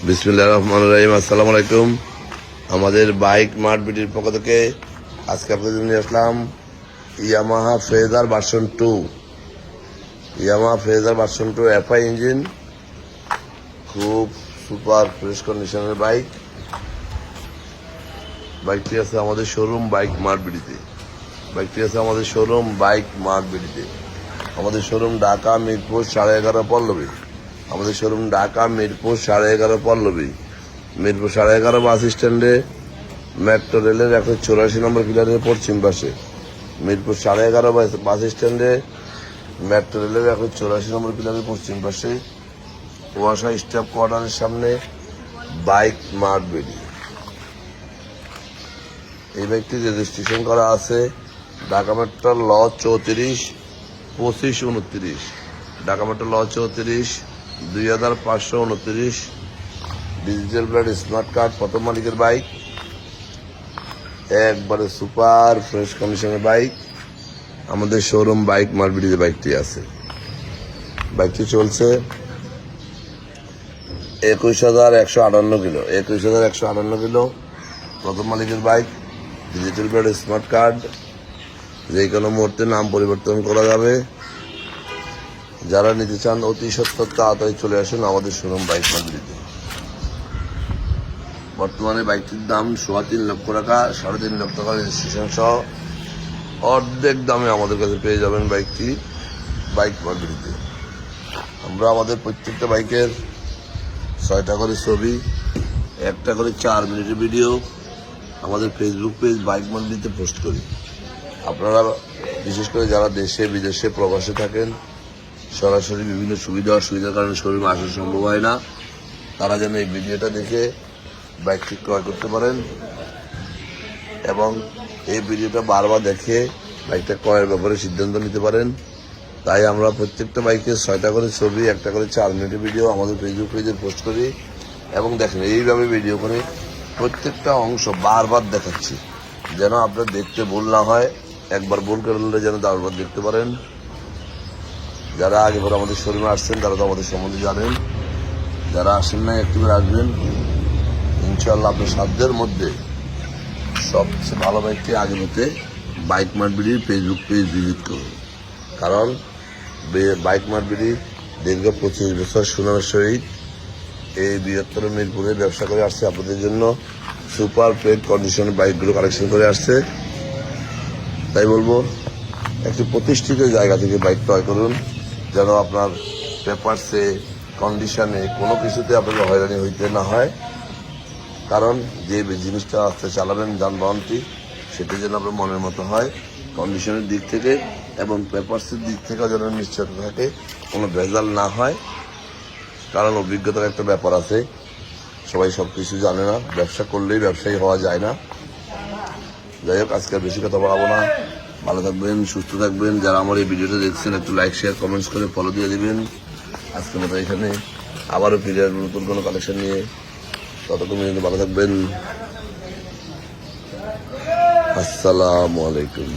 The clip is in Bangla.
বিসমিল্লাহির রহমানির রহিম। আসসালামু আলাইকুম। আমাদের বাইক মার্ট বিডির পক্ষ থেকে আজকে আপনাদের জন্য আসলাম Yamaha Fazer version 2। Yamaha Fazer version 2 FI engine, খুব সুপার ফ্রেশ কন্ডিশনের বাইক। বাইকটি আছে আমাদের শোরুম বাইক মার্ট বিডিতে। আমাদের শোরুম ঢাকা মিরপুর 11.5 পল্লবী। মিরপুর 11.5 বাস স্ট্যান্ডে মেট্রো রেলের 184 নম্বর পিলারের পশ্চিম পাশে। মিরপুর 11.5 বাস স্ট্যান্ডে মেট্রো রেলের 184 নম্বর পিলারের পশ্চিম পাশে ওয়াসা স্টাফ কোয়ার্টারের সামনে বাইক মার্ট বিডি। এই বাইকটি রেজিস্ট্রেশন করা আছে ঢাকা মেট্রো ল 34-25-29, ঢাকা মেট্রো ল 34 2529, ডিজিটাল প্লেট, স্মার্ট কার্ড, প্রথম মালিকের বাইক, একবারে সুপার ফ্রেশ কন্ডিশনের বাইক। আমাদের শোরুম বাইক মার্বিডিতে বাইকটি আছে। বাইকটি চলছে 21,158 কিলো। 21,158 কিলো, প্রথম মালিকের bike, digital plate, smart card, যে কোনো মুহূর্তে নাম পরিবর্তন করা যাবে। যারা নিতে চান অতি সত্তর তাড়াতাড়ি চলে আসুন আমাদের শোরুম বাইক মার্বিডিতে। বর্তমানে বাইকটির দাম 3.5 লক্ষ টাকা, 3.5 লক্ষ টাকা রেজিস্ট্রেশন সহ অর্ধেক দামে আমাদের কাছে পেয়ে যাবেন বাইকটি বাইক মার্বিডিতে। আমরা আমাদের প্রত্যেকটা বাইকের 6টা করে ছবি, 1টা করে 4 মিনিটের ভিডিও আমাদের ফেসবুক পেজ বাইক মার্বিডিতে পোস্ট করি। আপনারা বিশেষ করে যারা দেশে বিদেশে প্রবাসে থাকেন, সরাসরি বিভিন্ন সুবিধা অসুবিধার কারণে শোরুমে আসা সম্ভব হয় না, তারা যেন এই ভিডিওটা দেখে বাইকটি ক্রয় করতে পারেন এবং এই ভিডিওটা বারবার দেখে বাইকটা ক্রয়ের ব্যাপারে সিদ্ধান্ত নিতে পারেন। তাই আমরা প্রত্যেকটা বাইকের 6টা করে ছবি, 1টা করে 4 মিনিটের ভিডিও আমাদের ফেসবুক পেজে পোস্ট করি এবং দেখেন এইভাবে ভিডিও করে প্রত্যেকটা অংশ বারবার দেখাচ্ছি, যেন আপনার দেখতে ভুল না হয়। একবার ভুল করলে যেন বারবার দেখতে পারেন। যারা আগে পরে আমাদের শোরুমে আসছেন তারা তো আমাদের সম্বন্ধে জানেন, যারা আসেন না একটুবার আসবেন। ইনশাআল্লাহ আপনার সাধ্যের মধ্যে সবচেয়ে ভালো বাইকটি আগে হতে বাইক মার্ট বিডির ফেসবুক পেজ ভিজিট করুন। কারণ বাইক মার্ট বিডি দীর্ঘ 25 বছর সুনামের সহিত এই বৃহত্তর মিরপুরে ব্যবসা করে আসছে। আপনাদের জন্য সুপার ফ্রেশ কন্ডিশনের বাইকগুলো কালেকশন করে আসছে। তাই বলবো একটি প্রতিষ্ঠিত জায়গা থেকে বাইক ক্রয় করুন, যেন আপনার পেপারসে, কন্ডিশনে, কোনো কিছুতে আপনাকে হয়রানি হইতে না হয়। কারণ যে জিনিসটা আস্তে চালাবেন যানবাহনটি, সেটি যেন আপনার মনের মতো হয়, কন্ডিশনের দিক থেকে এবং পেপারসের দিক থেকেও যেন নিশ্চয়তা থাকে, কোনো ভেজাল না হয়। কারণ অভিজ্ঞতার একটা ব্যাপার আছে, সবাই সব কিছু জানে না, ব্যবসা করলেই ব্যবসায়ী হওয়া যায় না। যাই হোক, আজকে বেশি কথা বলাবো না। ভালো থাকবেন, সুস্থ থাকবেন। যারা আমার এই ভিডিওটা দেখছেন একটু লাইক, শেয়ার, কমেন্টস করে ফলো দিয়ে দেবেন। আজকের মতো এখানে আবারও ফিরে আসবো নতুন কোনো কালেকশন নিয়ে। ততক্ষণ পর্যন্ত ভালো থাকবেন। আসসালামু আলাইকুম।